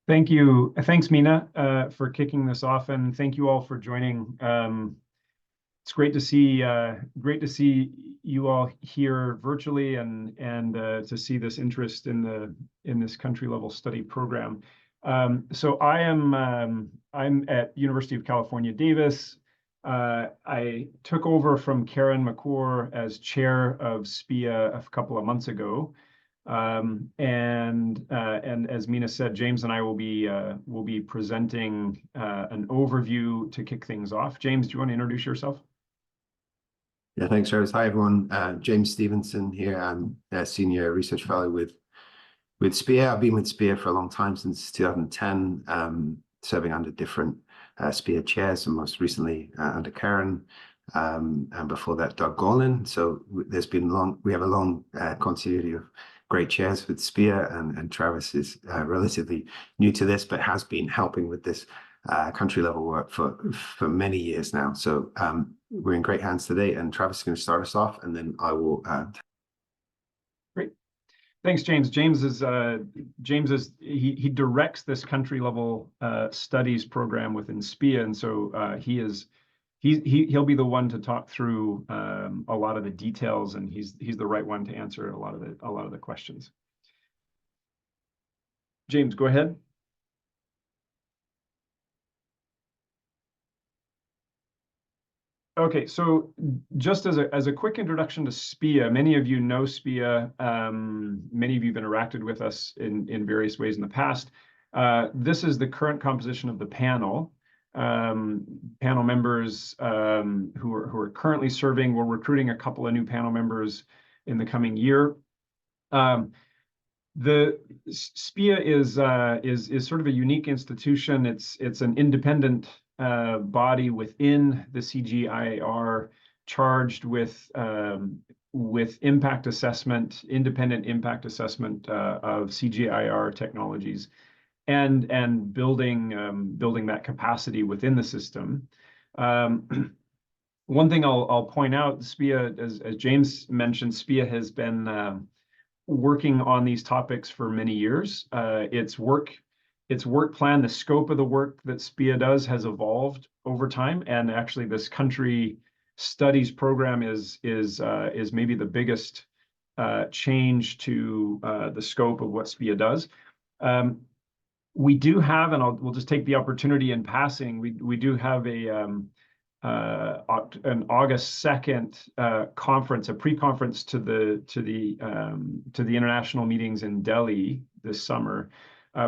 Thank you. Thanks, Mina, for kicking this off, and thank you all for joining. It's great to see you all here virtually, and to see this interest in this country level study program. So I'm at University of California, Davis. I took over from Karen McClure as chair of SPIA a couple of months ago. And as Mina said, James and I will be presenting an overview to kick things off. James, do you want to introduce yourself? Yeah, thanks, Travis. Hi, everyone. James Stevenson here. I'm a senior research fellow with SPIA. I've been with SPIA for a long time, since 2010, serving under different SPIA chairs, and most recently under Karen, and before that, Doug Gorlin. So we have a long continuity of great chairs with SPIA, and Travis is relatively new to this, but has been helping with this country level work for many years now. So we're in great hands today, and Travis is going to start us off, and then I will. Great, thanks, James. James is he directs this country level studies program within SPIA, and so he'll be the one to talk through a lot of the details, and he's the right one to answer a lot of the questions. James, go ahead. Okay, so just as a quick introduction to SPIA, many of you know SPIA. Many of you have interacted with us in various ways in the past. This is the current composition of the panel. Panel members who are currently serving. We're recruiting a couple of new panel members in the coming year. The SPIA is sort of a unique institution. It's an independent body within the CGIAR, charged with impact assessment, independent impact assessment of CGIAR technologies, and building that capacity within the system. One thing I'll point out, SPIA, as James mentioned, SPIA has been working on these topics for many years. Its work plan, the scope of the work that SPIA does, has evolved over time, and actually this country studies program is maybe the biggest change to the scope of what SPIA does. We do have, and we'll just take the opportunity in passing. We do have an August 2nd conference, a pre-conference to the international meetings in Delhi this summer.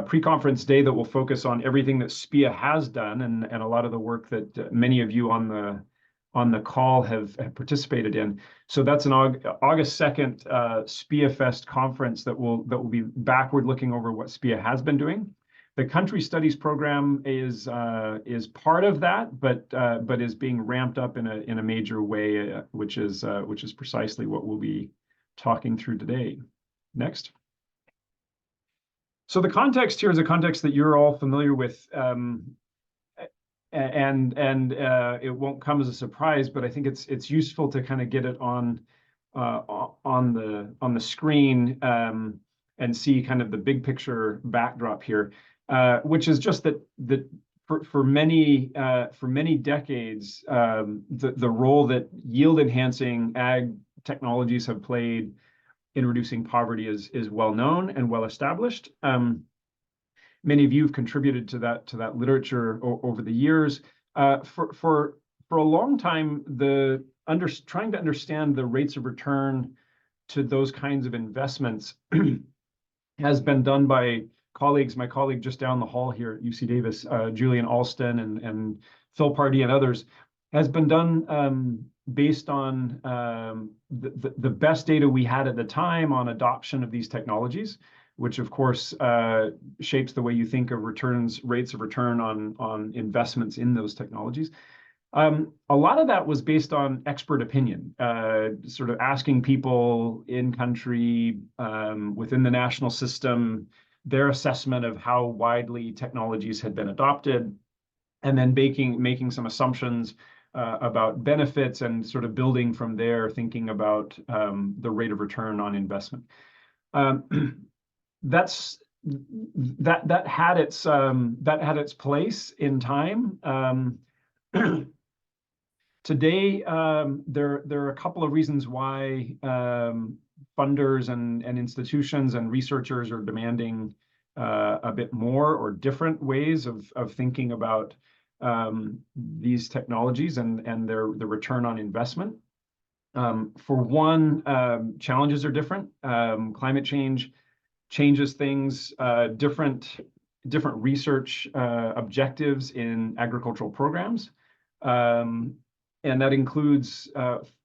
Pre-conference day that will focus on everything that SPIA has done, and a lot of the work that many of you on the call have participated in. So that's an August 2nd SPIA Fest conference that will be backward looking over what SPIA has been doing. The country studies program is part of that, but is being ramped up in a major way, which is precisely what we'll be talking through today. Next. So the context here is a context that you're all familiar with, and it won't come as a surprise, but I think it's useful to kind of get it on the screen and see kind of the big picture backdrop here, which is just that for many decades, the role that yield enhancing ag technologies have played in reducing poverty is well known and well established. Many of you have contributed to that literature over the years. For a long time, trying to understand the rates of return to those kinds of investments has been done by colleagues. My colleague just down the hall here at UC Davis, Julian Alston and Phil Pardee and others, has been done based on the best data we had at the time on adoption of these technologies, which of course shapes the way you think of rates of return on investments in those technologies. A lot of that was based on expert opinion, sort of asking people in country, within the national system, their assessment of how widely technologies had been adopted, and then making some assumptions about benefits, and sort of building from there, thinking about the rate of return on investment. That's that had its place in time. Today, there are a couple of reasons why funders and institutions and researchers are demanding a bit more or different ways of thinking about these technologies and the return on investment. For one, challenges are different. Climate change changes things, different research objectives in agricultural programs. And that includes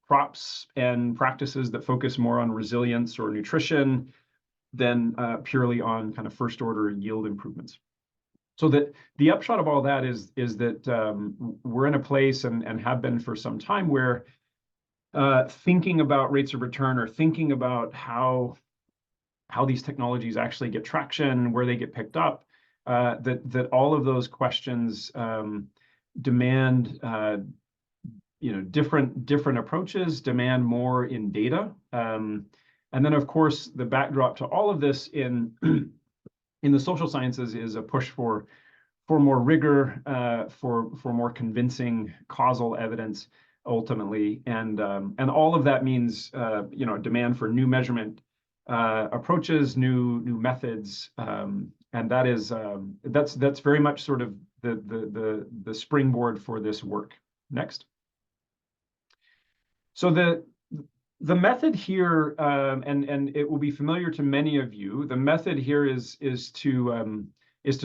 crops and practices that focus more on resilience or nutrition than purely on kind of first order yield improvements. So that the upshot of all that is that we're in a place and have been for some time where thinking about rates of return or thinking about how these technologies actually get traction, where they get picked up, that all of those questions demand different approaches, demand more in data. And then, of course, the backdrop to all of this in the social sciences is a push for more rigor, for more convincing causal evidence, ultimately, and all of that means demand for new measurement approaches, new methods, and that is that's very much sort of the springboard for this work. Next. So the method here, and it will be familiar to many of you. The method here is to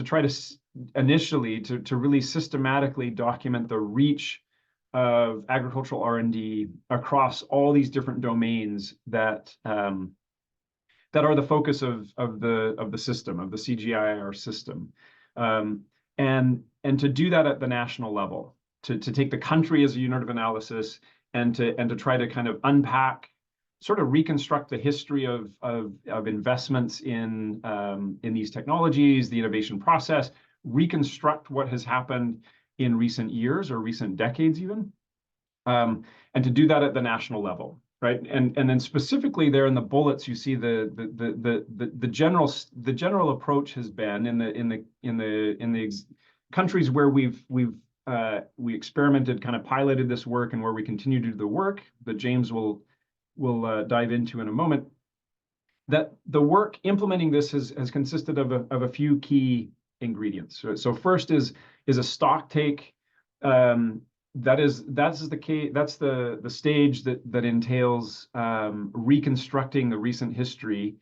try to initially to really systematically document the reach of agricultural R&D across all these different domains that are the focus of the system, of the CGIAR system, and to do that at the national level, to take the country as a unit of analysis, and to try to kind of unpack, sort of reconstruct the history of investments in these technologies, the innovation process, reconstruct what has happened in recent years or recent decades even, and to do that at the national level, right? And then specifically there in the bullets, you see the general approach has been in the countries where we experimented, kind of piloted this work, and where we continue to do the work that James will dive into in a moment, that the work implementing this has consisted of a few key ingredients. So first is a stock take. That's the stage that entails reconstructing the recent history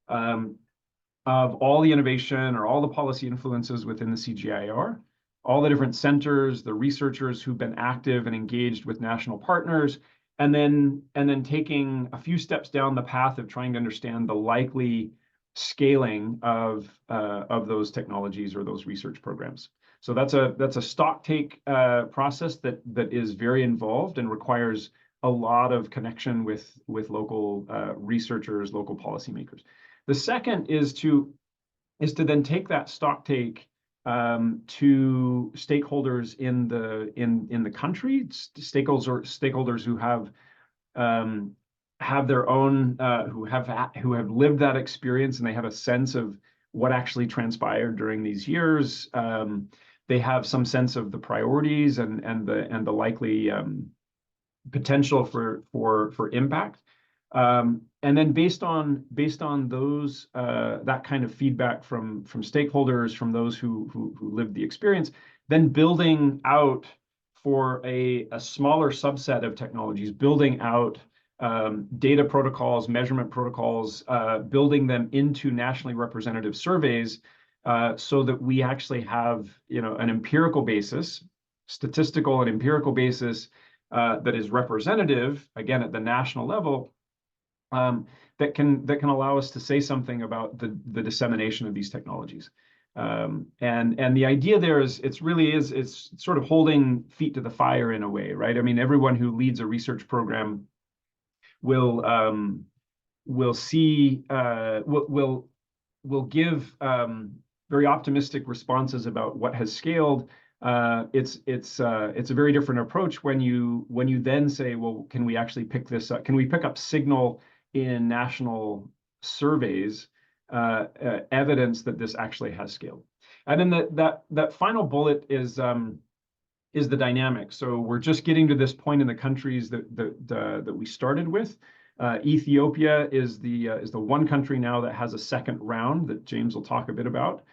of all the innovation or all the policy influences within the CGIAR, all the different centers, the researchers who've been active and engaged with national partners, and then taking a few steps down the path of trying to understand the likely scaling of those technologies or those research programs. So that's a stock take process that is very involved and requires a lot of connection with local researchers, local policymakers. The second is to then take that stock take to stakeholders in the country, stakeholders who have their own who have lived that experience, and they have a sense of what actually transpired during these years. They have some sense of the priorities and the likely potential for impact. And then based on those that kind of feedback from stakeholders, from those who lived the experience, then building out for a smaller subset of technologies, building out data protocols, measurement protocols, building them into nationally representative surveys, so that we actually have an empirical basis, statistical and empirical basis that is representative, again at the national level, that can allow us to say something about the dissemination of these technologies. And the idea there is it's sort of holding feet to the fire in a way, right? I mean, everyone who leads a research program will give very optimistic responses about what has scaled. It's a very different approach when you then say, well, can we actually pick this up? Can we pick up signal in national surveys evidence that this actually has scaled. And then that final bullet is the dynamic. So we're just getting to this point in the countries that we started with. Ethiopia is the one country now that has a second round that James will talk a bit about.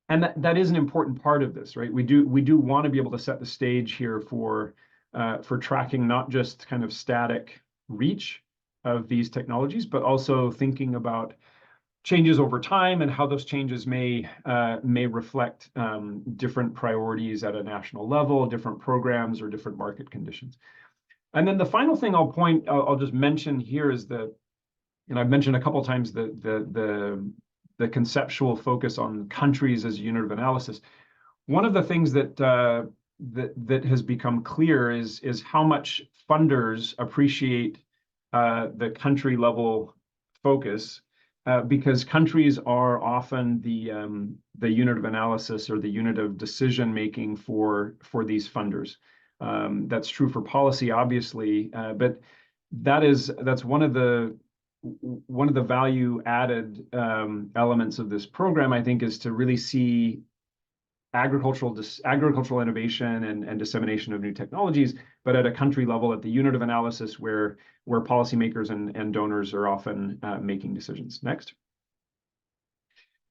And that is an important part of this, right? We do want to be able to set the stage here for tracking not just kind of static reach of these technologies, but also thinking about changes over time and how those changes may reflect different priorities at a national level, different programs, or different market conditions. And then the final thing I'll just mention here is and I've mentioned a couple of times the conceptual focus on countries as a unit of analysis. One of the things that has become clear is how much funders appreciate the country level focus, because countries are often the unit of analysis or the unit of decision making for these funders. That's true for policy, obviously, but that's one of the value added elements of this program, I think, is to really see agricultural innovation and dissemination of new technologies, but at a country level, at the unit of analysis where policymakers and donors are often making decisions. Next.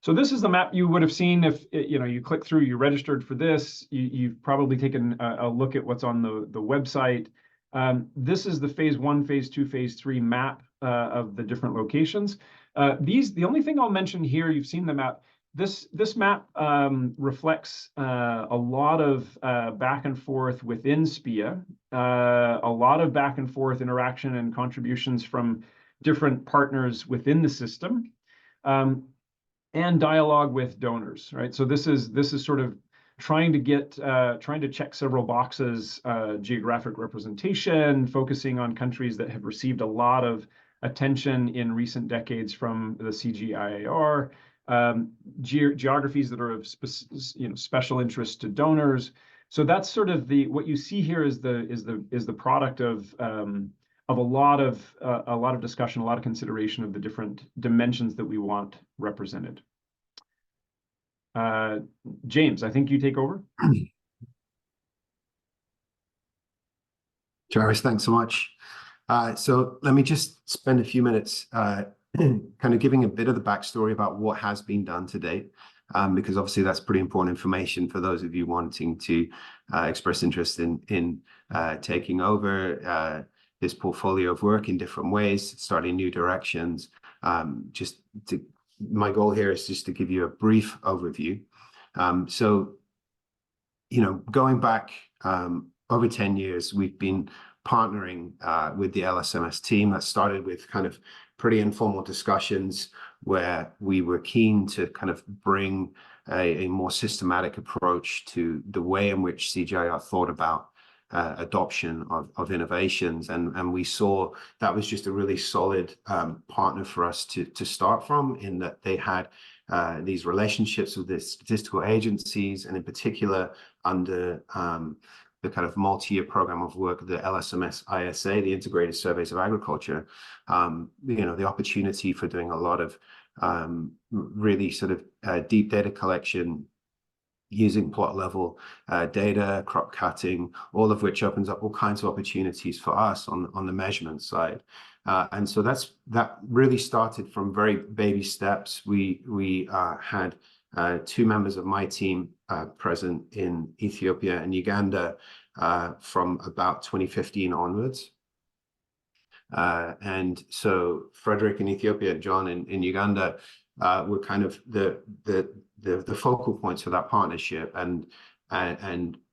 So this is the map you would have seen if you click through, you registered for this. You've probably taken a look at what's on the website. This is the phase 1, phase 2, phase 3 map of the different locations. The only thing I'll mention here, you've seen the map. This map reflects a lot of back and forth within SPIA, a lot of back and forth interaction and contributions from different partners within the system, and dialogue with donors, right? So this is sort of trying to check several boxes: geographic representation, focusing on countries that have received a lot of attention in recent decades from the CGIAR, geographies that are of special interest to donors. So that's sort of what you see here is the product of a lot of discussion, a lot of consideration of the different dimensions that we want represented. James, I think you take over. Jarvis, thanks so much. So let me just spend a few minutes kind of giving a bit of the backstory about what has been done to date, because obviously that's pretty important information for those of you wanting to express interest in taking over this portfolio of work in different ways, starting new directions. My goal here is just to give you a brief overview. So, going back over 10 years, we've been partnering with the LSMS team. That started with kind of pretty informal discussions where we were keen to kind of bring a more systematic approach to the way in which CGIAR thought about adoption of innovations, and we saw that was just a really solid partner for us to start from, in that they had these relationships with the statistical agencies, and in particular under the kind of multi-year program of work, the LSMS ISA, the Integrated Surveys of Agriculture, the opportunity for doing a lot of really sort of deep data collection using plot level data, crop cutting, all of which opens up all kinds of opportunities for us on the measurement side. And so that really started from very baby steps. We had 2 members of my team present in Ethiopia and Uganda from about 2015 onwards. And so Frederick in Ethiopia, John in Uganda were kind of the focal points for that partnership, and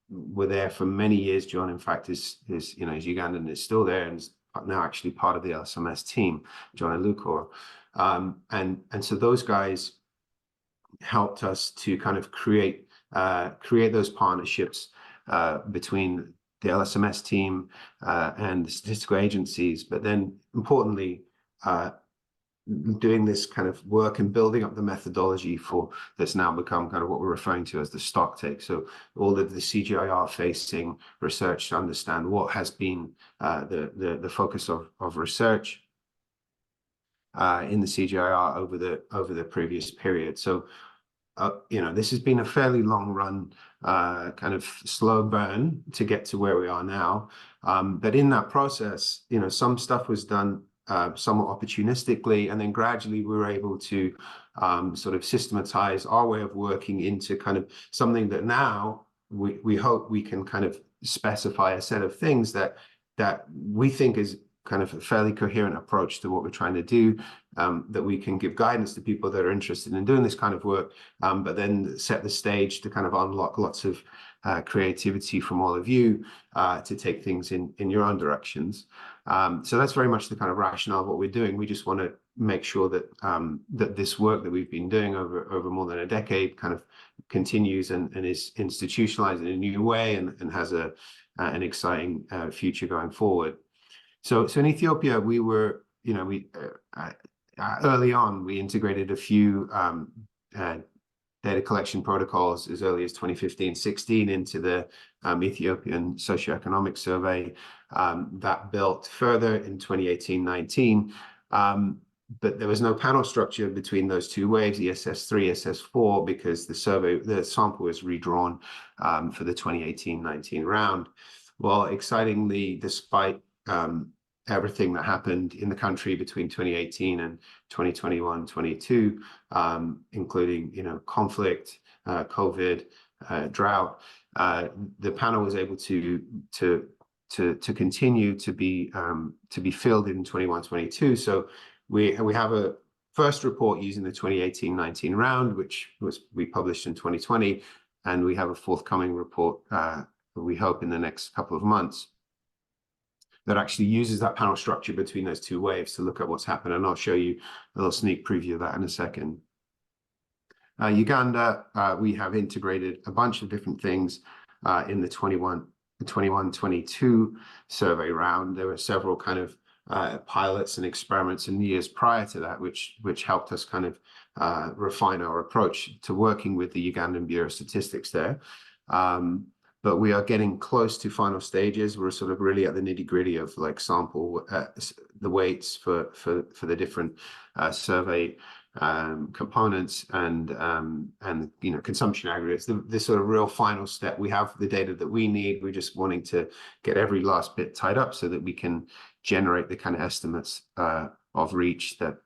were there for many years. John, in fact, is Ugandan and is still there, and is now actually part of the LSMS team, John Elukor. And so those guys helped us to kind of create those partnerships between the LSMS team and the statistical agencies, but then importantly, doing this kind of work and building up the methodology for that's now become kind of what we're referring to as the stock take. So all of the CGIAR facing research to understand what has been the focus of research, in the CGIAR over the previous period. So this has been a fairly long run, kind of slow burn to get to where we are now. But in that process, some stuff was done somewhat opportunistically, and then gradually we were able to sort of systematize our way of working into kind of something that now we hope we can kind of specify a set of things that we think is kind of a fairly coherent approach to what we're trying to do, that we can give guidance to people that are interested in doing this kind of work, but then set the stage to kind of unlock lots of creativity from all of you to take things in your own directions. So that's very much the kind of rationale of what we're doing. We just want to make sure that that this work that we've been doing over more than a decade kind of continues and is institutionalized in a new way and has an exciting future going forward. So in Ethiopia, we were, early on, we integrated a few data collection protocols as early as 2015-16 into the Ethiopian Socioeconomic Survey. That built further in 2018-19. But there was no panel structure between those two waves, ESS3, ESS4, because the sample was redrawn for the 2018-19 round. Well, excitingly, despite everything that happened in the country between 2018 and 2021-22, including conflict, COVID, drought, the panel was able to continue to be filled in 21-22. So we have a first report using the 2018-19 round, which we published in 2020, and we have a forthcoming report we hope in the next couple of months that actually uses that panel structure between those two waves to look at what's happened. And I'll show you a little sneak preview of that in a second. Uganda, we have integrated a bunch of different things in the 21-22 survey round. There were several kind of pilots and experiments in the years prior to that, which helped us kind of refine our approach to working with the Ugandan Bureau of Statistics there. But we are getting close to final stages. We're sort of really at the nitty-gritty of like sample the weights for the different survey components and consumption aggregates. This sort of real final step. We have the data that we need. We're just wanting to get every last bit tied up so that we can generate the kind of estimates of reach that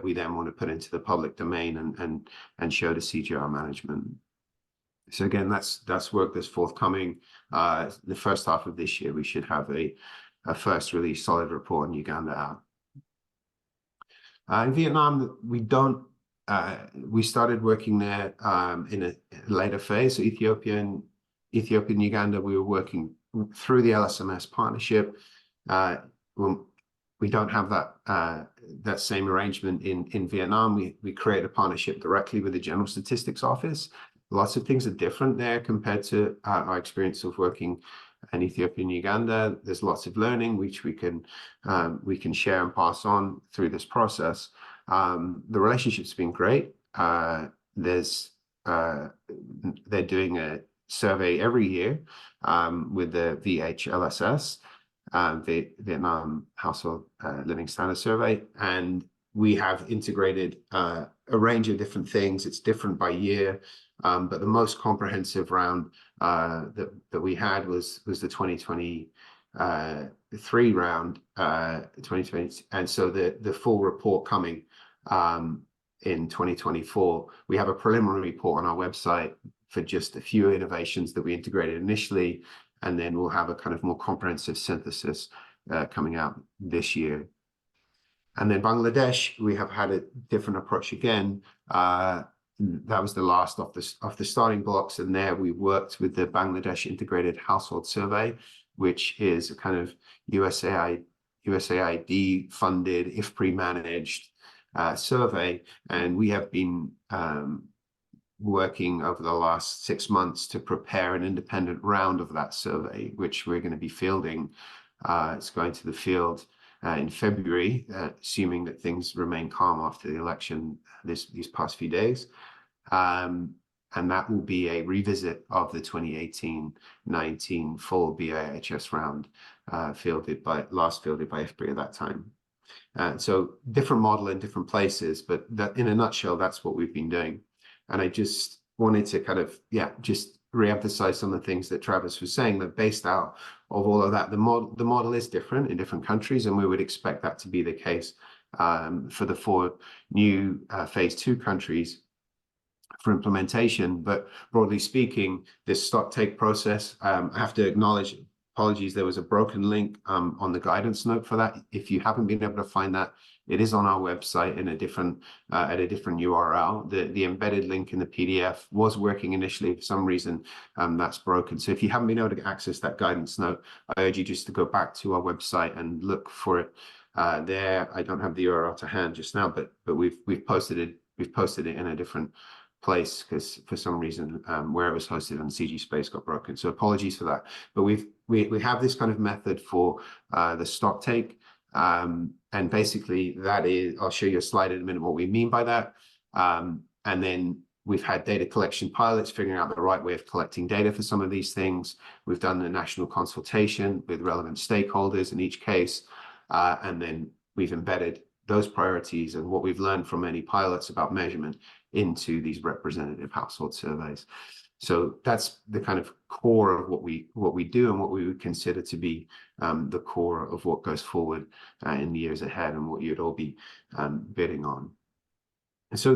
we then want to put into the public domain and show to CGR management. So again, that's work that's forthcoming. The first half of this year, we should have a first really solid report on Uganda out. In Vietnam, we started working there in a later phase. So Ethiopia and Uganda, we were working through the LSMS partnership. We don't have that same arrangement in Vietnam. We create a partnership directly with the General Statistics Office. Lots of things are different there compared to our experience of working in Ethiopia and Uganda. There's lots of learning which we can share and pass on through this process. The relationship's been great. They're doing a survey every year with the VHLSS, Vietnam Household Living Standard Survey, and we have integrated a range of different things. It's different by year. But the most comprehensive round that we had was the 2023 round, 2020, and so the full report coming in 2024. We have a preliminary report on our website for just a few innovations that we integrated initially, and then we'll have a kind of more comprehensive synthesis coming out this year. And then Bangladesh, we have had a different approach again. That was the last of the starting blocks, and there we worked with the Bangladesh Integrated Household Survey, which is a kind of USAID funded, IFPRI managed survey, and we have been working over the last 6 months to prepare an independent round of that survey, which we're going to be fielding. It's going to the field in February, assuming that things remain calm after the election these past few days. And that will be a revisit of the 2018-19 full BIHS round, last fielded by IFPRI at that time. So different model in different places, but that in a nutshell, that's what we've been doing. And I just wanted to kind of, just re-emphasize some of the things that Travis was saying, that based out of all of that, the model is different in different countries, and we would expect that to be the case for the 4 new phase 2 countries for implementation. But broadly speaking, this stock take process, I have to acknowledge, apologies, there was a broken link on the guidance note for that. If you haven't been able to find that, it is on our website in a different at a different URL. The embedded link in the PDF was working initially. For some reason, that's broken. So if you haven't been able to access that guidance note, I urge you just to go back to our website and look for it there. I don't have the URL to hand just now, but we've posted it. We've posted it in a different place because for some reason where it was hosted on CG Space got broken. So apologies for that. But we have this kind of method for the stock take. And basically that is, I'll show you a slide in a minute what we mean by that. And then we've had data collection pilots, figuring out the right way of collecting data for some of these things. We've done the national consultation with relevant stakeholders in each case. And then we've embedded those priorities and what we've learned from many pilots about measurement into these representative household surveys. So that's the kind of core of what we do and what we would consider to be the core of what goes forward in the years ahead and what you'd all be bidding on. And so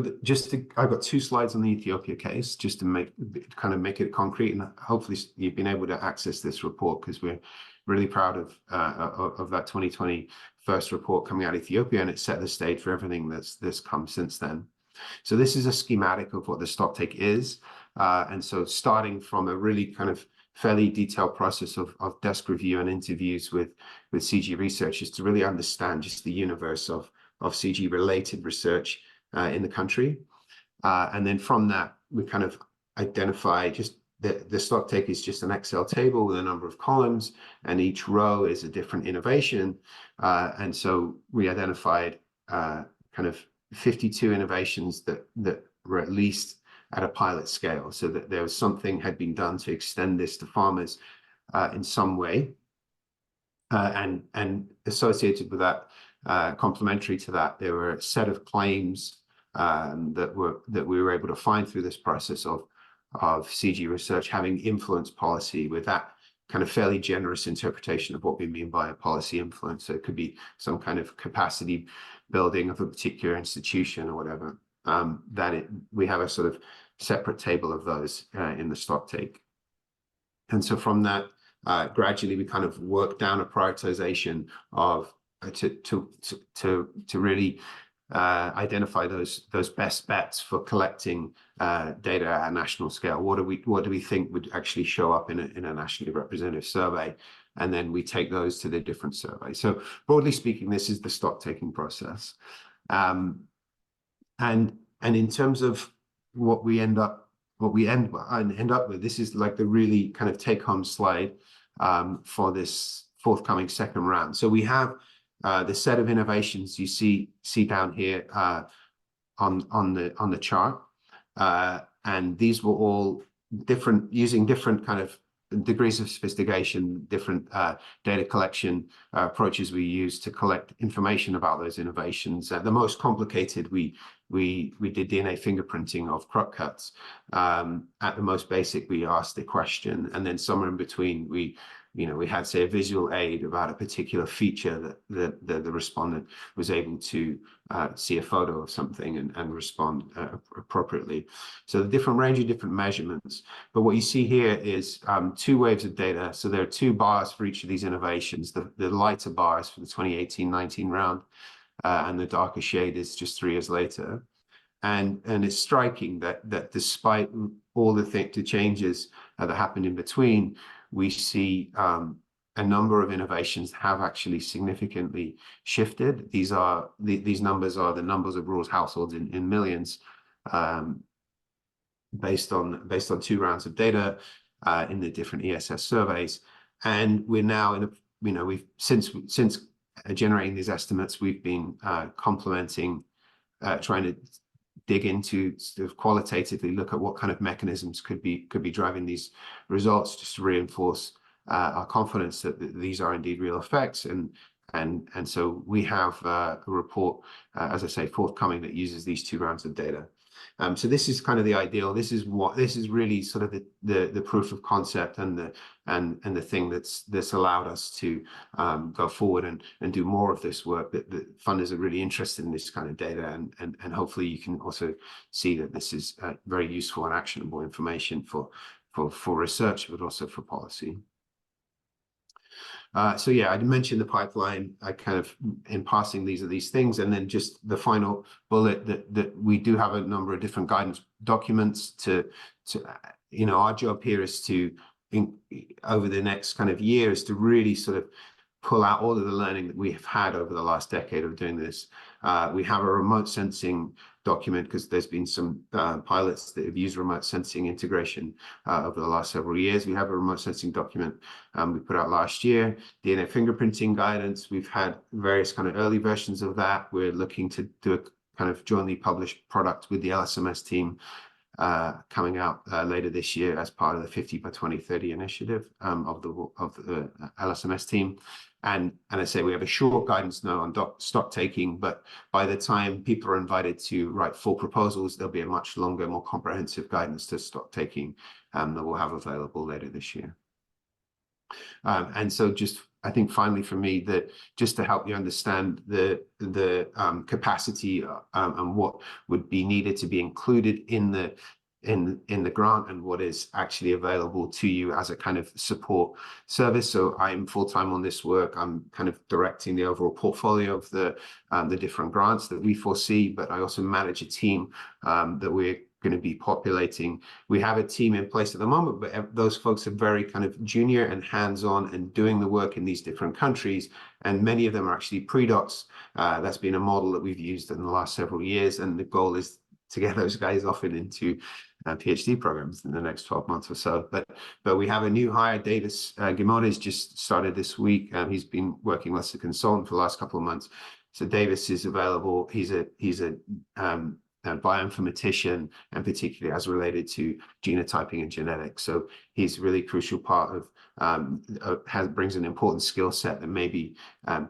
I've got 2 slides on the Ethiopia case just to make it concrete, and hopefully you've been able to access this report because we're really proud of that 2020 first report coming out of Ethiopia, and it set the stage for everything that's come since then. So this is a schematic of what the stock take is. And so starting from a really kind of fairly detailed process of desk review and interviews with CG researchers to really understand just the universe of CG related research in the country. And then from that, we kind of identify just the stock take is just an Excel table with a number of columns, and each row is a different innovation. And so we identified kind of 52 innovations that were at least at a pilot scale, so that there was something had been done to extend this to farmers in some way. And associated with that, complementary to that, there were a set of claims that we were able to find through this process of CG research having influenced policy, with that kind of fairly generous interpretation of what we mean by a policy influence. So it could be some kind of capacity building of a particular institution or whatever. We have a sort of separate table of those in the stock take. And so from that, gradually we kind of work down a prioritization of to really identify those best bets for collecting data at a national scale. What do we think would actually show up in a nationally representative survey? And then we take those to the different surveys. So broadly speaking, this is the stock taking process. And in terms of what we end up with, this is like the really kind of take home slide for this forthcoming second round. So we have the set of innovations you see down here on the chart, and these were all different, using different kind of degrees of sophistication, different data collection approaches we use to collect information about those innovations. The most complicated, we did DNA fingerprinting of crop cuts. At the most basic, we asked a question, and then somewhere in between, we had, say, a visual aid about a particular feature that the respondent was able to see a photo of something and respond appropriately. So the different range of different measurements. But what you see here is 2 waves of data. So there are 2 bars for each of these innovations. The lighter bar is for the 2018-19 round, and the darker shade is just 3 years later. And it's striking that despite all the changes that happened in between, we see a number of innovations have actually significantly shifted. These numbers are the numbers of rural households in millions, based on 2 rounds of data in the different ESS surveys. And we're now in a, we've since generating these estimates, we've been complementing, trying to dig into, sort of qualitatively look at what kind of mechanisms could be driving these results, just to reinforce our confidence that these are indeed real effects, and And so we have a report, as I say, forthcoming that uses these 2 rounds of data. So this is kind of the ideal. This is really sort of the proof of concept and the thing that's allowed us to go forward and do more of this work. That funders are really interested in this kind of data, and hopefully you can also see that this is very useful and actionable information for research, but also for policy. So yeah, I mentioned the pipeline. I kind of, in passing, these are these things, and then just the final bullet that we do have a number of different guidance documents to our job here is to, over the next kind of year, is to really sort of pull out all of the learning that we have had over the last decade of doing this. We have a remote sensing document because there's been some pilots that have used remote sensing integration over the last several years. We have a remote sensing document we put out last year. DNA fingerprinting guidance, we've had various kind of early versions of that. We're looking to do a kind of jointly published product with the LSMS team coming out later this year as part of the 50 by 2030 initiative of the LSMS team. And I say we have a short guidance note on stock taking, but by the time people are invited to write full proposals, there'll be a much longer, more comprehensive guidance to stock taking that we'll have available later this year. And so just, I think finally for me, that just to help you understand the capacity and what would be needed to be included in the grant and what is actually available to you as a kind of support service. So I'm full-time on this work. I'm kind of directing the overall portfolio of the different grants that we foresee, but I also manage a team that we're going to be populating. We have a team in place at the moment, but those folks are very kind of junior and hands-on and doing the work in these different countries. And many of them are actually pre-docs. That's been a model that we've used in the last several years. And the goal is to get those guys often into PhD programs in the next 12 months or so. But we have a new hire, Davis Gimones, just started this week. He's been working as a consultant for the last couple of months. So Davis is available. He's a bioinformatician, and particularly as related to genotyping and genetics. So he's a really crucial part of, brings an important skill set that maybe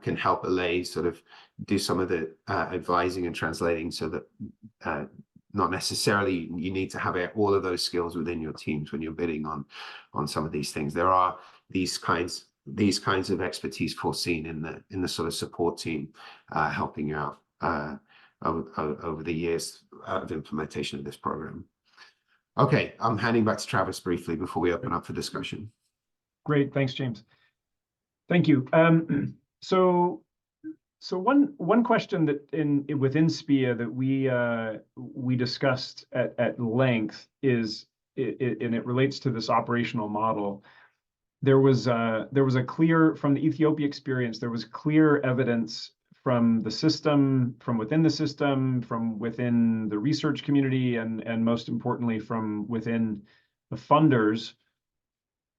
can help Allay sort of do some of the advising and translating, so that not necessarily you need to have all of those skills within your teams when you're bidding on some of these things. There are these kinds of expertise foreseen in the sort of support team helping you out over the years of implementation of this program. Okay, I'm handing back to Travis briefly before we open up for discussion. Great, thanks, James. Thank you. So one question that within SPIA that we discussed at length is, and it relates to this operational model. There was a clear, from the Ethiopia experience, there was clear evidence from the system, from within the research community, and most importantly, from within the funders.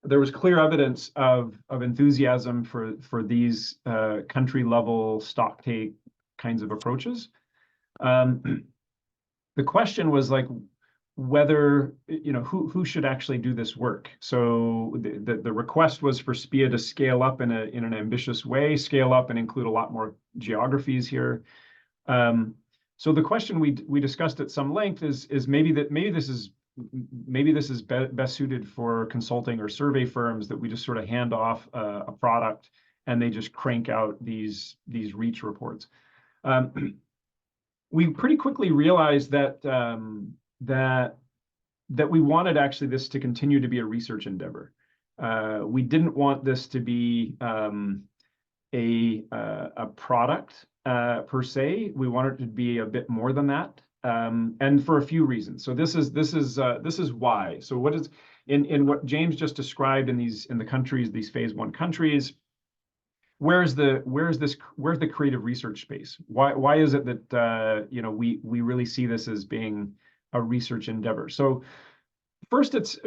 There was clear evidence of enthusiasm for these country level stock take kinds of approaches. The question was like whether, who should actually do this work. So the request was for SPIA to scale up in an ambitious way, scale up and include a lot more geographies here. So the question we discussed at some length is maybe this is best suited for consulting or survey firms, that we just sort of hand off a product and they just crank out these reach reports. We pretty quickly realized that we wanted actually this to continue to be a research endeavor. We didn't want this to be a product per se. We wanted it to be a bit more than that, and for a few reasons. So this is why. So what is in what James just described in the countries, these phase 1 countries? Where's the creative research space? Why is it that we really see this as being a research endeavor? So first there's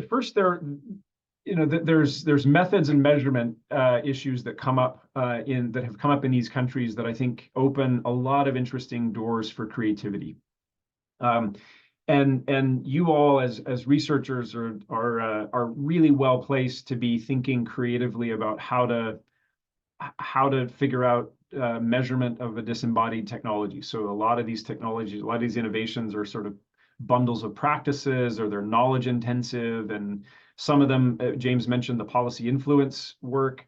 methods and measurement issues that have come up in these countries that I think open a lot of interesting doors for creativity. And you all as researchers are really well placed to be thinking creatively about how to figure out measurement of a disembodied technology. So a lot of these technologies, a lot of these innovations are sort of bundles of practices, or they're knowledge intensive, and some of them, James mentioned the policy influence work.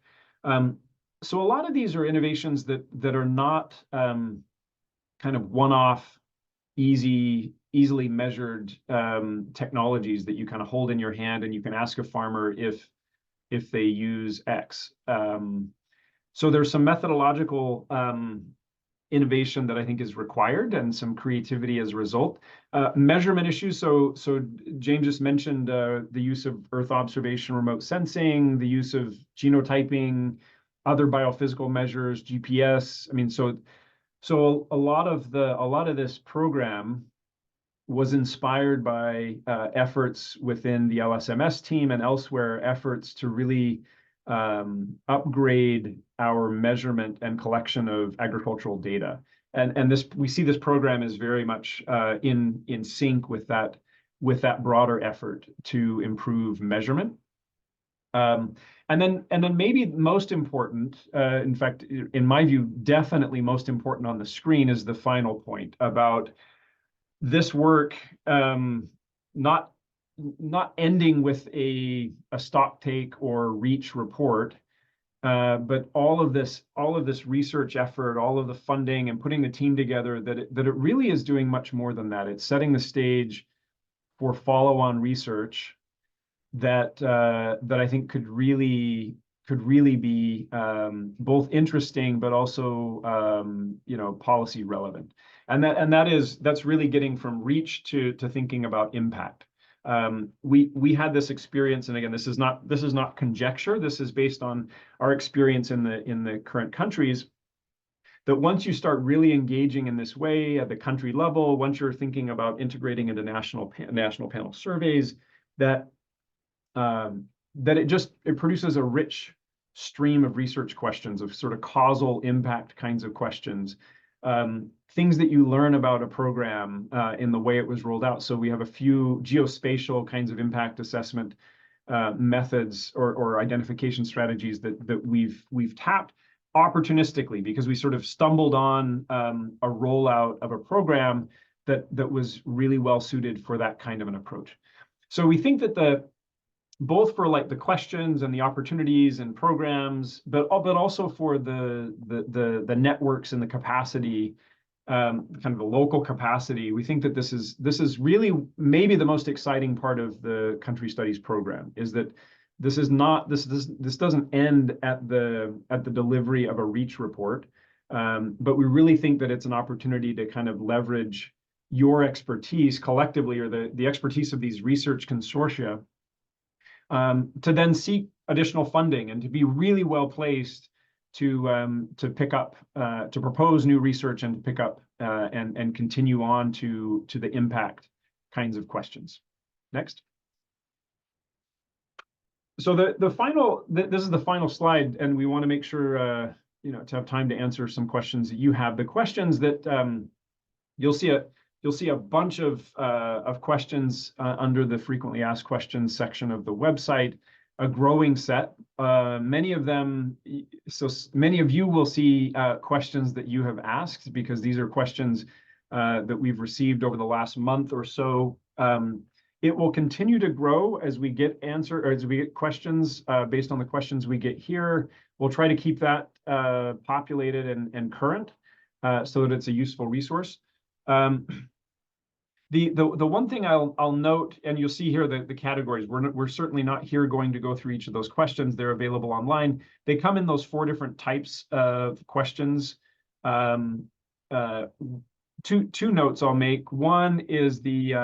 So a lot of these are innovations that are not kind of one-off, easily measured technologies that you kind of hold in your hand and you can ask a farmer if they use X. So there's some methodological innovation that I think is required, and some creativity as a result. Measurement issues. So James just mentioned the use of Earth observation, remote sensing, the use of genotyping, other biophysical measures, GPS. I mean, so a lot of this program was inspired by efforts within the LSMS team and elsewhere, efforts to really upgrade our measurement and collection of agricultural data. And this, we see this program is very much in sync with that broader effort to improve measurement. And then maybe most important, in fact, in my view, definitely most important on the screen, is the final point about this work not ending with a stock take or reach report, but all of this research effort, all of the funding and putting the team together, that it really is doing much more than that. It's setting the stage for follow-on research that I think could really be both interesting but also policy relevant. And that's really getting from reach to thinking about impact. We had this experience, and again, this is not conjecture. This is based on our experience in the current countries, that once you start really engaging in this way at the country level, once you're thinking about integrating into national panel surveys, that it produces a rich stream of research questions, of sort of causal impact kinds of questions, things that you learn about a program in the way it was rolled out. So we have a few geospatial kinds of impact assessment methods or identification strategies that we've tapped opportunistically, because we sort of stumbled on a rollout of a program that was really well suited for that kind of an approach. So we think that both for like the questions and the opportunities and programs, but also for the networks and the capacity, kind of the local capacity, we think that this is really maybe the most exciting part of the country studies program, is that this doesn't end at the delivery of a reach report, but we really think that it's an opportunity to kind of leverage your expertise collectively, or the expertise of these research consortia, to then seek additional funding and to be really well placed to pick up, to propose new research and to pick up and continue on to the impact kinds of questions. Next. So this is the final slide, and we want to make sure to have time to answer some questions that you have. The questions that you'll see a bunch of questions under the frequently asked questions section of the website, a growing set. Many of them, so many of you will see questions that you have asked, because these are questions that we've received over the last month or so. It will continue to grow as we get questions based on the questions we get here. We'll try to keep that populated and current so that it's a useful resource. The one thing I'll note, and you'll see here the categories, we're certainly not here going to go through each of those questions. They're available online. They come in those 4 different types of questions. Two notes I'll make. One is the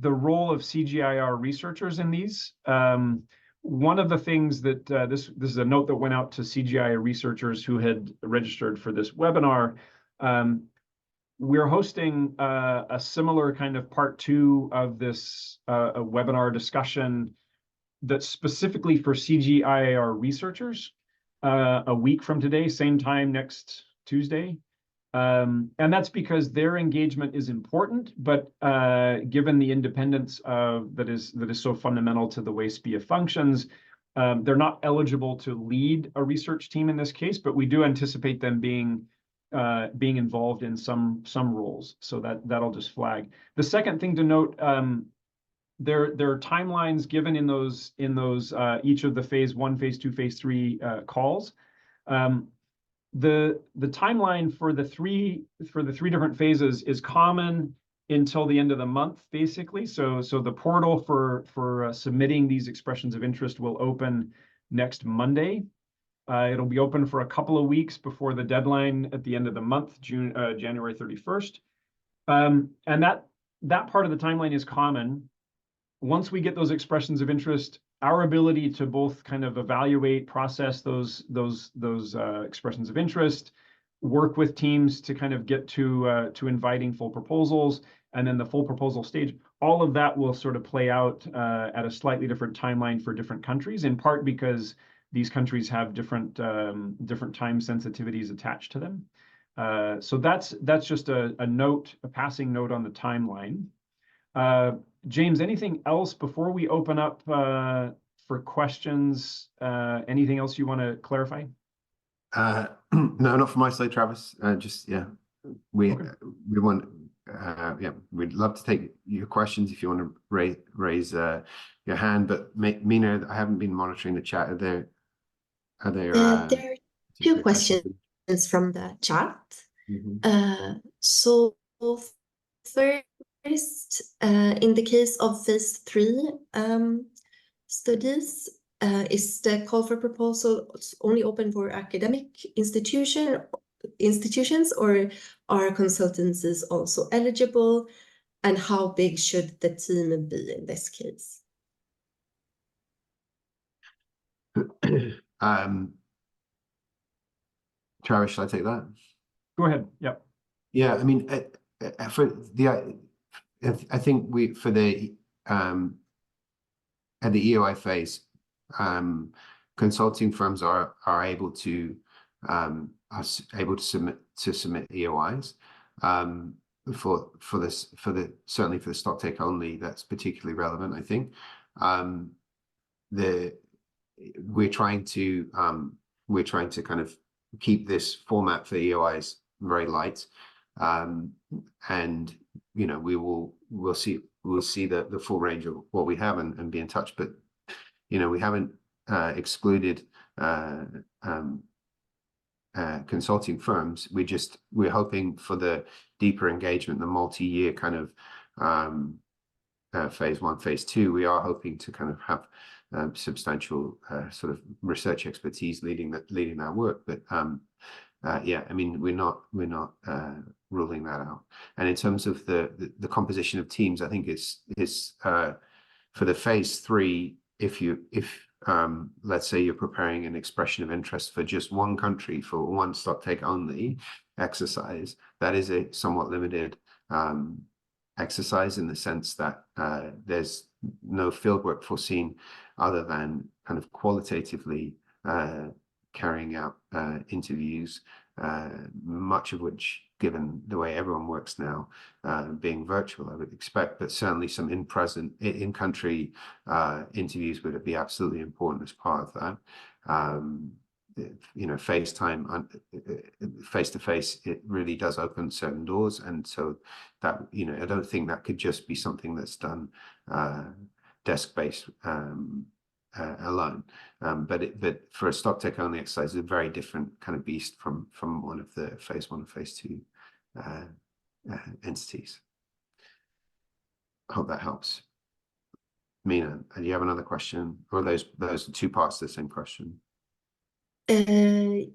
role of CGIAR researchers in these. One of the things that this is a note that went out to CGIAR researchers who had registered for this webinar. We're hosting a similar kind of part 2 of this a webinar discussion that's specifically for CGIAR researchers a week from today, same time next Tuesday. And that's because their engagement is important, but given the independence that is so fundamental to the way SPIA functions, They're not eligible to lead a research team in this case, but we do anticipate them being involved in some roles. So that'll just flag. The second thing to note, there are timelines given in those each of the phase 1, phase 2, phase 3 calls. The timeline for the three different phases is common until the end of the month, basically. So the portal for submitting these expressions of interest will open next Monday. It'll be open for a couple of weeks before the deadline at the end of the month, January 31st. And that part of the timeline is common. Once we get those expressions of interest, our ability to both kind of evaluate, process those expressions of interest, work with teams to kind of get to inviting full proposals, and then the full proposal stage, all of that will sort of play out at a slightly different timeline for different countries, in part because these countries have different time sensitivities attached to them. So that's just a passing note on the timeline. James, anything else before we open up for questions? Anything else you want to clarify? No, not from my side, Travis. Just we want we'd love to take your questions if you want to raise your hand. But Mina, I haven't been monitoring the chat. There are two questions from the chat. So first, in the case of phase 3 studies, is the call for proposals only open for academic institutions, or are consultancies also eligible? And how big should the team be in this case? Travis, shall I take that? Go ahead. Yep. Yeah, I mean, for the, I think for the at the EOI phase, consulting firms are able to submit EOIs certainly for the stock take only. That's particularly relevant, I think. We're trying to kind of keep this format for EOIs very light, and we'll see the full range of what we have and be in touch. But we haven't excluded consulting firms. We're hoping for the deeper engagement, the multi-year kind of phase 1, phase 2. We are hoping to kind of have substantial sort of research expertise leading that work. But yeah, I mean, we're not ruling that out. And in terms of the composition of teams, I think it's for the phase 3. If let's say you're preparing an expression of interest for just one country for one stock take only exercise, that is a somewhat limited exercise in the sense that there's no fieldwork foreseen other than kind of qualitatively carrying out interviews, much of which, given the way everyone works now, being virtual, I would expect, but certainly some in-country interviews would be absolutely important as part of that. FaceTime, face-to-face, it really does open certain doors, and so that I don't think that could just be something that's done desk-based alone. But for a stock take only exercise, it's a very different kind of beast from one of the phase 1 and phase 2 entities. I hope that helps. Mina, do you have another question, or those are two parts to the same question? So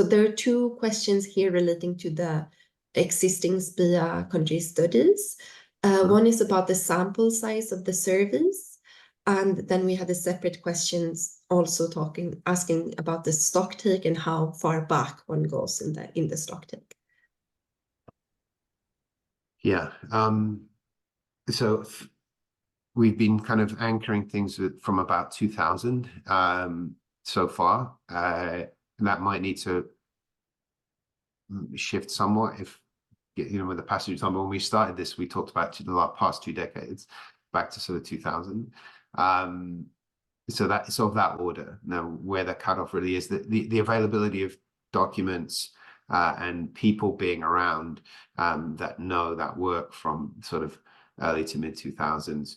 there are two questions here relating to the existing SPIA country studies. One is about the sample size of the surveys, and then we had a separate questions also asking about the stock take and how far back one goes in the stock take. Yeah. So we've been kind of anchoring things from about 2000 so far. That might need to shift somewhat if with the passage of time. When we started this, we talked about the past 2 decades, back to sort of 2000. so that it's of that order. Now, where the cutoff really is, the availability of documents and people being around that know that work from sort of early to mid 2000s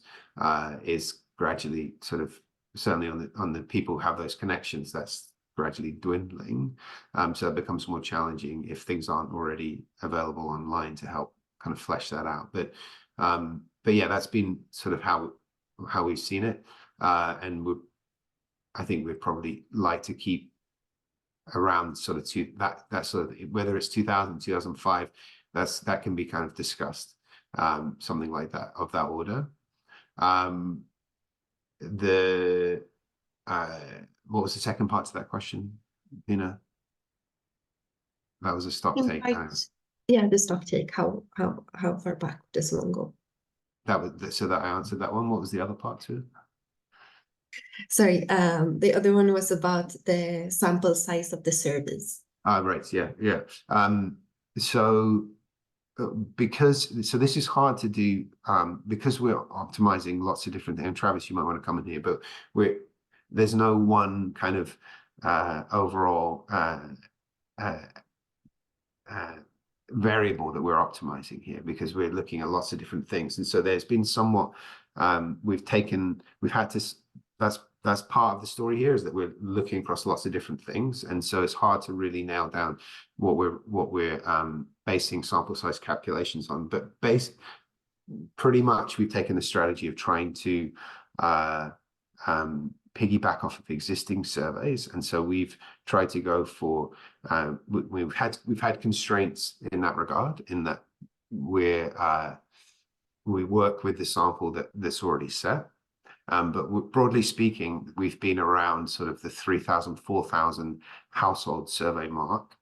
is gradually sort of, certainly on the people who have those connections, that's gradually dwindling. So it becomes more challenging if things aren't already available online to help kind of flesh that out. But yeah, that's been sort of how we've seen it. And I think we'd probably like to keep around sort of that sort of, whether it's 2000, 2005, that can be kind of discussed, something like that, of that order. What was the second part to that question, Nina? That was a stock take. Yeah, the stock take. How far back does one go? That was, so that I answered that one. What was the other part to it? Sorry, the other one was about the sample size of the surveys. Right, yeah. So this is hard to do because we're optimizing lots of different things. And Travis, you might want to come in here, but there's no one kind of overall variable that we're optimizing here, because we're looking at lots of different things. And so there's been somewhat that's part of the story here, is that we're looking across lots of different things, and so it's hard to really nail down what we're basing sample size calculations on. But pretty much we've taken the strategy of trying to piggyback off of existing surveys, and so we've tried to go for we've had constraints in that regard, in that we work with the sample that's already set. But broadly speaking, we've been around sort of the 3,000, 4,000 household survey mark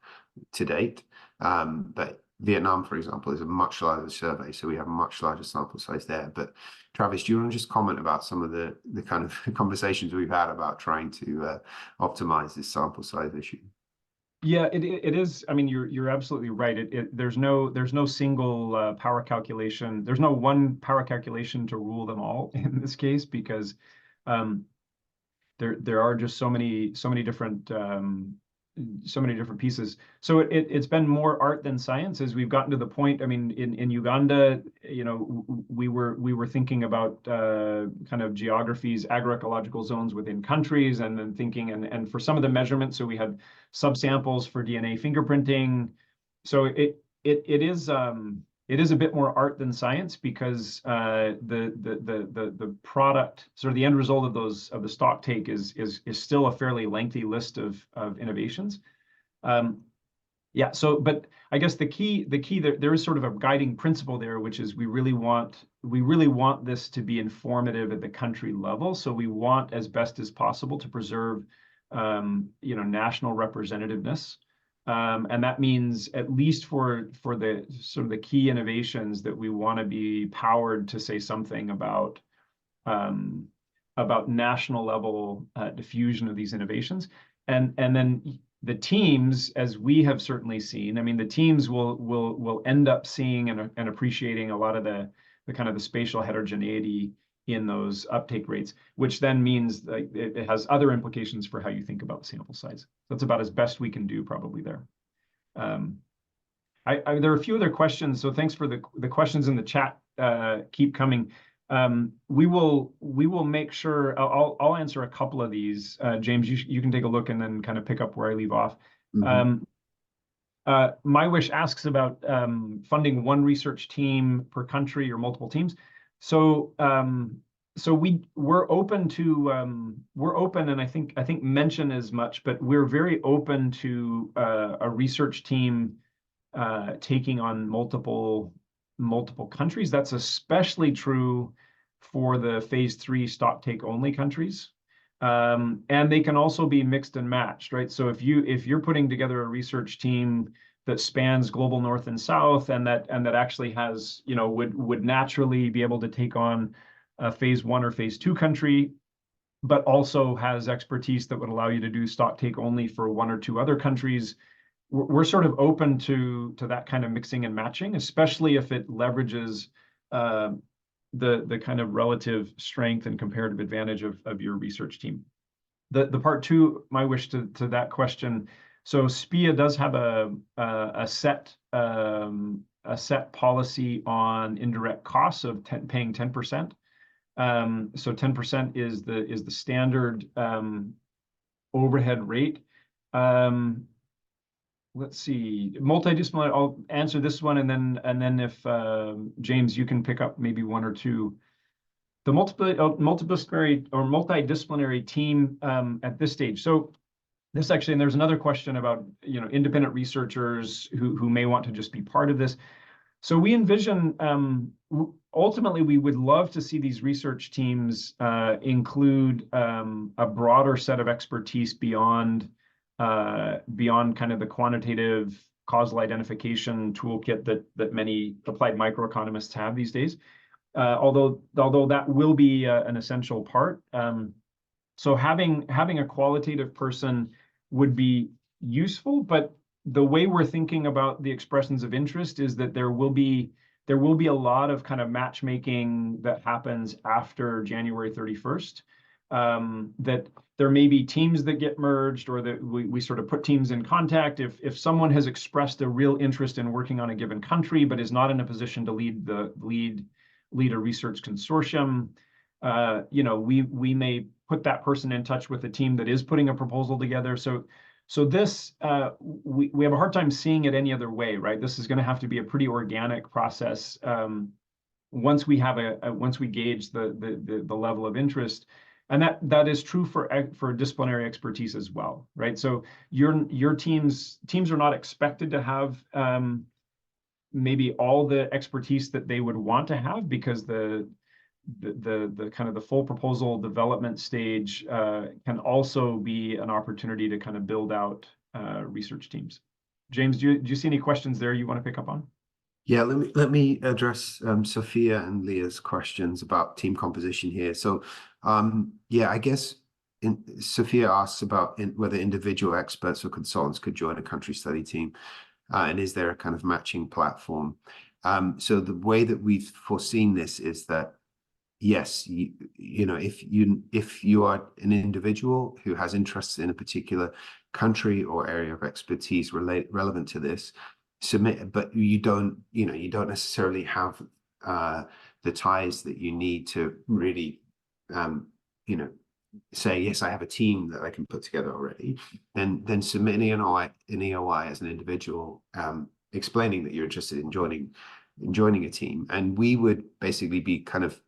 to date. But Vietnam, for example, is a much larger survey, so we have a much larger sample size there. But Travis, do you want to just comment about some of the kind of conversations we've had about trying to optimize this sample size issue? Yeah, it is. I mean, you're absolutely right. There's no single power calculation. There's no one power calculation to rule them all in this case, because there are just so many different pieces. So it's been more art than science as we've gotten to the point. I mean, in Uganda, you know, we were thinking about kind of geographies, agroecological zones within countries, and then thinking and for some of the measurements, so we had subsamples for DNA fingerprinting. So it is a bit more art than science, because the product, sort of the end result of the stock take is still a fairly lengthy list of innovations. Yeah. So, but I guess the key there is sort of a guiding principle there, which is we really want this to be informative at the country level. So we want, as best as possible, to preserve national representativeness. And that means, at least for the sort of the key innovations, that we want to be powered to say something about national level diffusion of these innovations. And then the teams, as we have certainly seen, I mean, the teams will end up seeing and appreciating a lot of the kind of the spatial heterogeneity in those uptake rates, which then means that it has other implications for how you think about sample size. That's about as best we can do probably there. There are a few other questions, so thanks for the questions in the chat. Keep coming. We will make sure I'll answer a couple of these. James, you can take a look and then kind of pick up where I leave off. Mm-hmm. My Wish asks about funding one research team per country or multiple teams. So we're open to and I think mention as much, but we're very open to a research team taking on multiple countries. That's especially true for the phase 3 stock take only countries. And they can also be mixed and matched, right? So if you're putting together a research team that spans global north and south, and that actually has, would naturally be able to take on a phase 1 or phase 2 country, but also has expertise that would allow you to do stock take only for 1 or 2 other countries, we're sort of open to that kind of mixing and matching, especially if it leverages the kind of relative strength and comparative advantage of your research team. The part two, my wish to that question. So SPIA does have a set policy on indirect costs of paying 10%. So 10% is the standard overhead rate. Let's see, multidisciplinary. I'll answer this one, and then if James, you can pick up maybe one or two. The multidisciplinary team at this stage. So this actually, and there's another question about independent researchers who may want to just be part of this. So we envision ultimately we would love to see these research teams include a broader set of expertise beyond kind of the quantitative causal identification toolkit that many applied microeconomists have these days. Although that will be an essential part. So having a qualitative person would be useful, but the way we're thinking about the expressions of interest is that there will be a lot of kind of matchmaking that happens after January 31st. That there may be teams that get merged, or that we sort of put teams in contact. If someone has expressed a real interest in working on a given country but is not in a position to lead a research consortium, we may put that person in touch with a team that is putting a proposal together. So this we have a hard time seeing it any other way, right? This is going to have to be a pretty organic process once we have once we gauge the level of interest. And that is true for disciplinary expertise as well, right? So your teams are not expected to have maybe all the expertise that they would want to have, because the kind of the full proposal development stage can also be an opportunity to kind of build out research teams. James, do you see any questions there you want to pick up on? Yeah, let me address Sophia and Leah's questions about team composition here. So yeah, I guess Sophia asks about whether individual experts or consultants could join a country study team, and is there a kind of matching platform? So the way that we've foreseen this is that yes, if you are an individual who has interests in a particular country or area of expertise relevant to this, submit, but you don't necessarily have the ties that you need to really say, yes, I have a team that I can put together already, then submit an EOI as an individual, explaining that you're interested in joining a team. And we would basically be kind of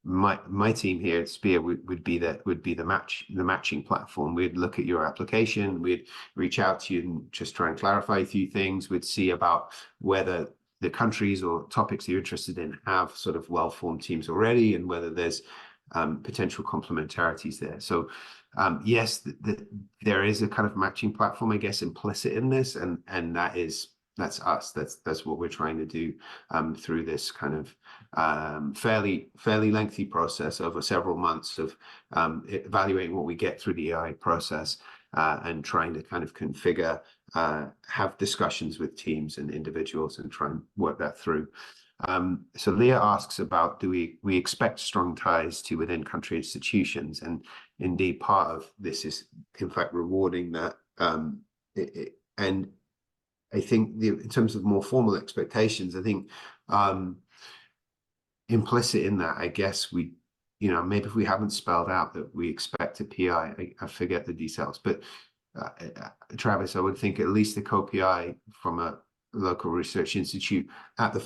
my team here at SPIA would be the matching platform. We'd look at your application, we'd reach out to you and just try and clarify a few things. We'd see about whether the countries or topics that you're interested in have sort of well-formed teams already, and whether there's potential complementarities there. So yes, there is a kind of matching platform, I guess, implicit in this, and that's us. That's what we're trying to do through this kind of fairly lengthy process over several months of evaluating what we get through the EOI process, and trying to kind of configure, have discussions with teams and individuals and try and work that through. So Leah asks about, do we expect strong ties to within country institutions? And indeed, part of this is in fact rewarding that. And I think in terms of more formal expectations, I think implicit in that, I guess maybe if we haven't spelled out that we expect a PI, I forget the details, but Travis, I would think at least the co-PI from a local research institute at the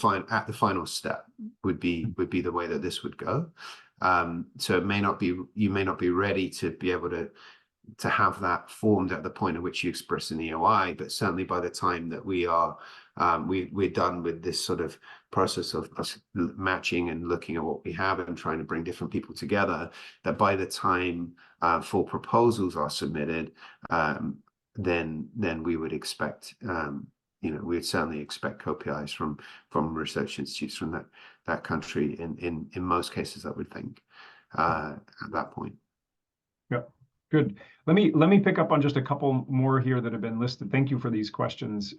final step would be the way that this would go. So you may not be ready to be able to have that formed at the point at which you express an EOI, but certainly by the time that we're done with this sort of process of matching and looking at what we have and trying to bring different people together, that by the time full proposals are submitted, then we would expect we would certainly expect co-PIs from research institutes from that country in most cases, I would think, at that point. Yeah, good. Let me pick up on just a couple more here that have been listed. Thank you for these questions.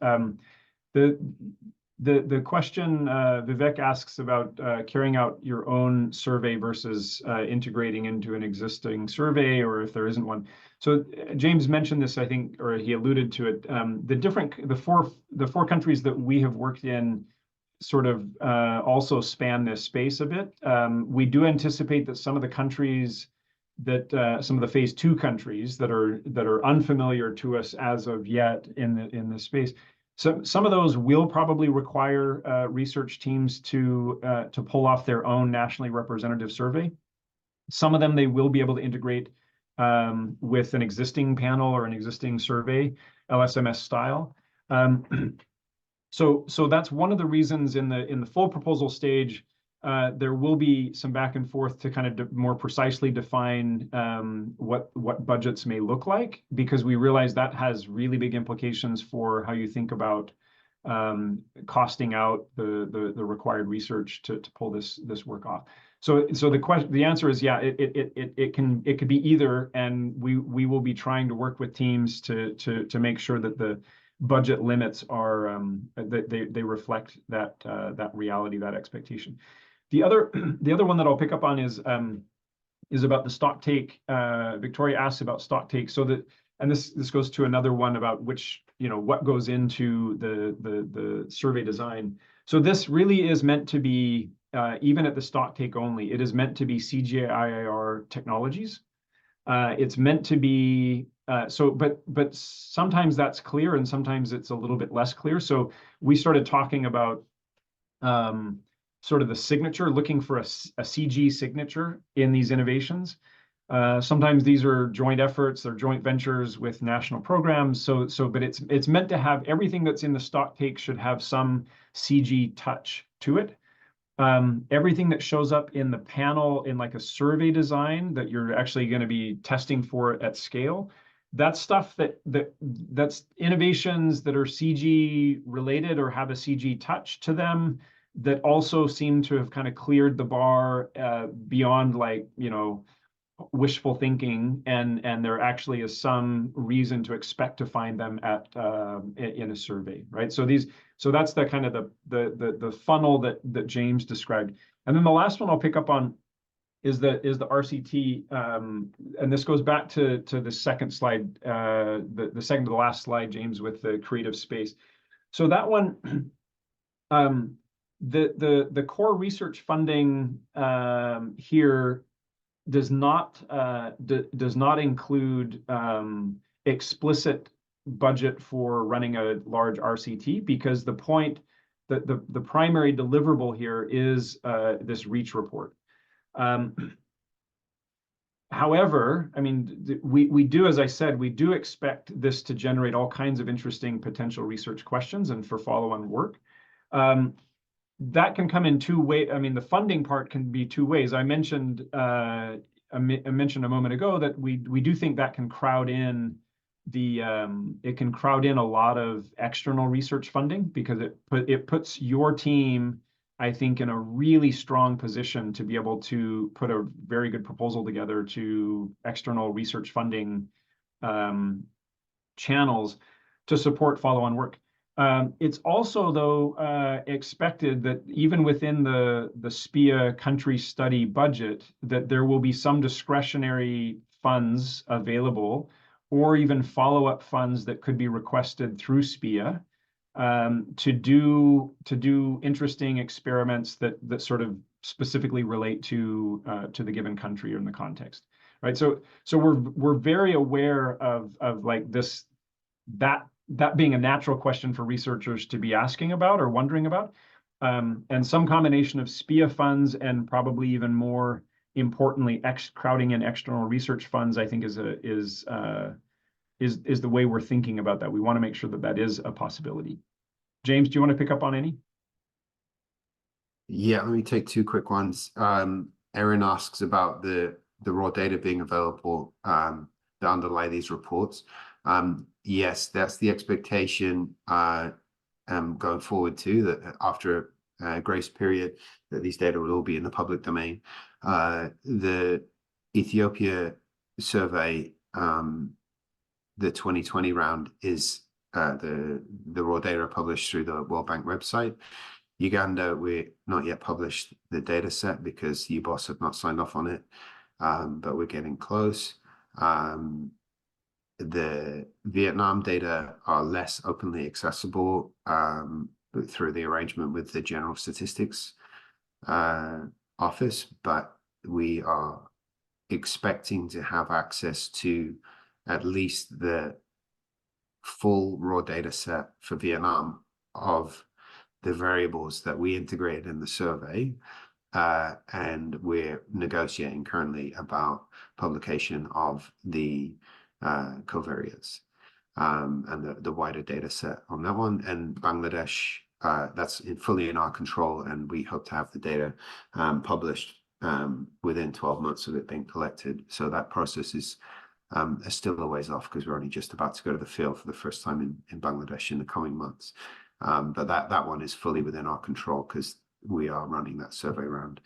The question Vivek asks about carrying out your own survey versus integrating into an existing survey, or if there isn't one. So James mentioned this, I think, or he alluded to it. The four countries that we have worked in sort of also span this space a bit. We do anticipate that some of the countries that some of the phase 2 countries that are unfamiliar to us as of yet in this space. So some of those will probably require research teams to pull off their own nationally representative survey. Some of them they will be able to integrate with an existing panel or an existing survey, LSMS style. So that's one of the reasons in the full proposal stage, there will be some back and forth to kind of more precisely define what budgets may look like, because we realize that has really big implications for how you think about costing out the required research to pull this work off. So the answer is yeah, it could be either, and we will be trying to work with teams to make sure that the budget limits are that they reflect that reality, that expectation. The other one that I'll pick up on is about the stock take. Victoria asks about stock take. So and this goes to another one about which, what goes into the survey design. So this really is meant to be even at the stock take only. It is meant to be CGI-IR technologies. It's meant to be but sometimes that's clear and sometimes it's a little bit less clear. So we started talking about sort of the signature, looking for a CG signature in these innovations. Sometimes these are joint efforts, they're joint ventures with national programs. But it's meant to have everything that's in the stock take should have some CG touch to it. Everything that shows up in the panel in like a survey design that you're actually going to be testing for at scale, that's stuff that's innovations that are CG related or have a CG touch to them, that also seem to have kind of cleared the bar beyond wishful thinking, and there actually is some reason to expect to find them in a survey, right? So that's the kind of the funnel that James described. And then the last one I'll pick up on is the RCT, and this goes back to the second slide, the second to the last slide, James, with the creative space. So that one, the core research funding here does not include explicit budget for running a large RCT, because the primary deliverable here is this REACH report. However, I mean, we do, as I said, we do expect this to generate all kinds of interesting potential research questions and for follow-on work. That can come in two ways. I mean, the funding part can be two ways. I mentioned a moment ago that we do think that can crowd in it can crowd in a lot of external research funding, because it puts your team, I think, in a really strong position to be able to put a very good proposal together to external research funding channels to support follow-on work. It's also, though, expected that even within the SPIA country study budget, that there will be some discretionary funds available, or even follow-up funds that could be requested through SPIA to do interesting experiments that sort of specifically relate to the given country or in the context, right? So we're very aware of like this, that being a natural question for researchers to be asking about or wondering about, and some combination of SPIA funds and probably even more importantly, crowding in external research funds, I think is the way we're thinking about that. We want to make sure that is a possibility. James, do you want to pick up on any? Yeah, let me take two quick ones. Erin asks about the raw data being available that underlie these reports. Yes, that's the expectation going forward too, that after a grace period, that these data will all be in the public domain. The Ethiopia survey, the 2020 round, is the raw data are published through the World Bank website. Uganda, we're not yet published the data set because UBOS have not signed off on it, but we're getting close. The Vietnam data are less openly accessible through the arrangement with the General Statistics Office, but we are expecting to have access to at least the full raw data set for Vietnam of the variables that we integrated in the survey. And we're negotiating currently about publication of the covariates and the wider data set on that one. And Bangladesh, that's fully in our control, and we hope to have the data published within 12 months of it being collected. So that process is still a ways off because we're only just about to go to the field for the first time in Bangladesh in the coming months. But that one is fully within our control because we are running that survey round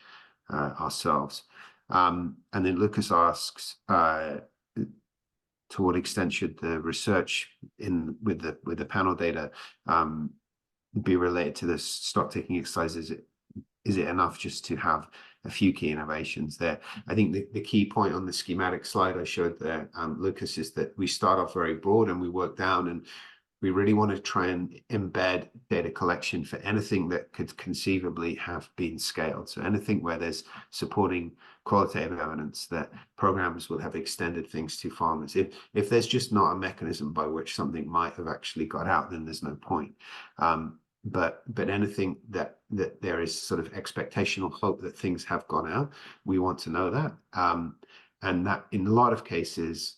ourselves. And then Lucas asks, to what extent should the research with the panel data be related to the stock taking exercise? Is it enough just to have a few key innovations there? I think the key point on the schematic slide I showed there, Lucas, is that we start off very broad and we work down, and we really want to try and embed data collection for anything that could conceivably have been scaled. So anything where there's supporting qualitative evidence that programs will have extended things to farmers. If there's just not a mechanism by which something might have actually got out, then there's no point. But anything that there is sort of expectational hope that things have gone out, we want to know that. And that in a lot of cases,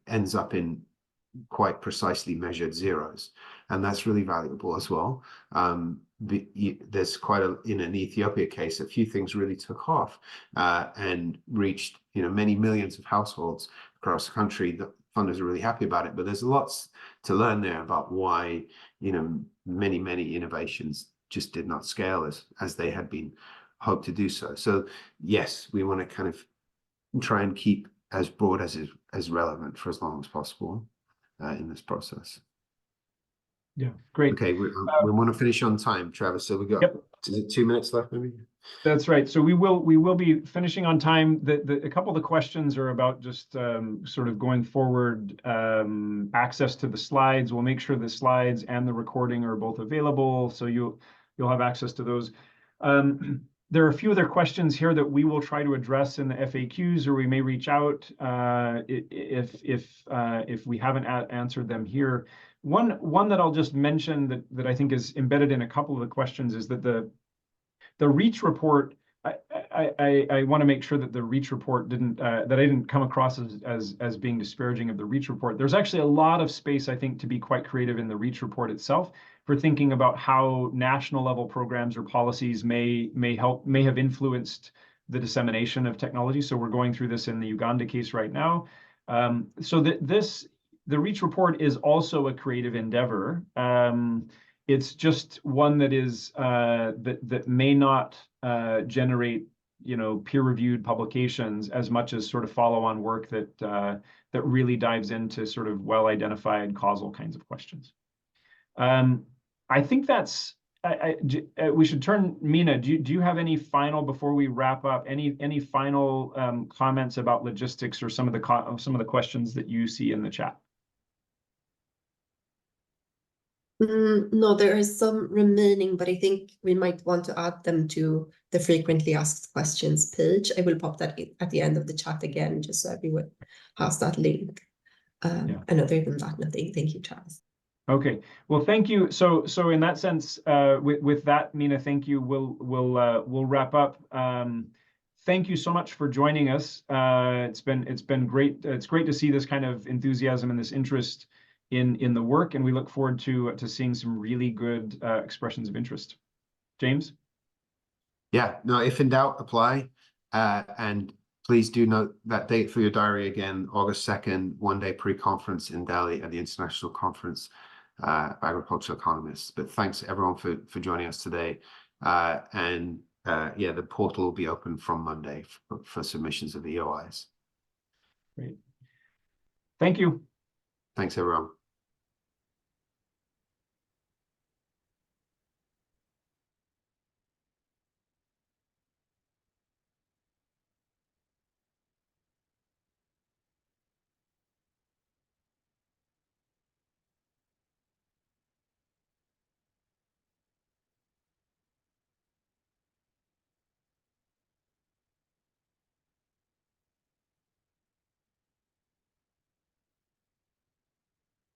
ends up in quite precisely measured zeros, and that's really valuable as well. There's quite in an Ethiopia case, a few things really took off and reached many millions of households across the country. The funders are really happy about it, but there's lots to learn there about why many innovations just did not scale as they had been hoped to do so. So yes, we want to kind of try and keep as broad as relevant for as long as possible in this process. Yeah, great. Okay, we want to finish on time, Travis. So we got is it 2 minutes left, maybe? That's right. So we will be finishing on time. A couple of the questions are about just sort of going forward, access to the slides. We'll make sure the slides and the recording are both available, so you'll have access to those. There are a few other questions here that we will try to address in the FAQs, or we may reach out if we haven't answered them here. One that I'll just mention that I think is embedded in a couple of the questions is that the REACH report. I want to make sure that the REACH report that I didn't come across as being disparaging of the REACH report. There's actually a lot of space, I think, to be quite creative in the REACH report itself for thinking about how national level programs or policies may have influenced the dissemination of technology. So we're going through this in the Uganda case right now. So the REACH report is also a creative endeavor. It's just one that is that may not generate peer-reviewed publications as much as sort of follow-on work that really dives into sort of well-identified causal kinds of questions. I think that's. We should turn. Mina, do you have any final before we wrap up? Any final comments about logistics or some of the questions that you see in the chat? No, there are some remaining, but I think we might want to add them to the frequently asked questions page. I will pop that at the end of the chat again, just so everyone has that link. And other than that, nothing. Thank you, Charles. Okay, well, thank you. So in that sense, with that, Mina, thank you. We'll wrap up. Thank you so much for joining us. It's been great. It's great to see this kind of enthusiasm and this interest in the work, and we look forward to seeing some really good expressions of interest. James? Yeah, no, if in doubt, apply. And please do note that date for your diary again, August 2nd, one-day pre-conference in Delhi at the International Conference of Agricultural Economists. But thanks everyone for joining us today. The portal will be open from Monday for submissions of EOIs. Great. Thank you. Thanks, everyone.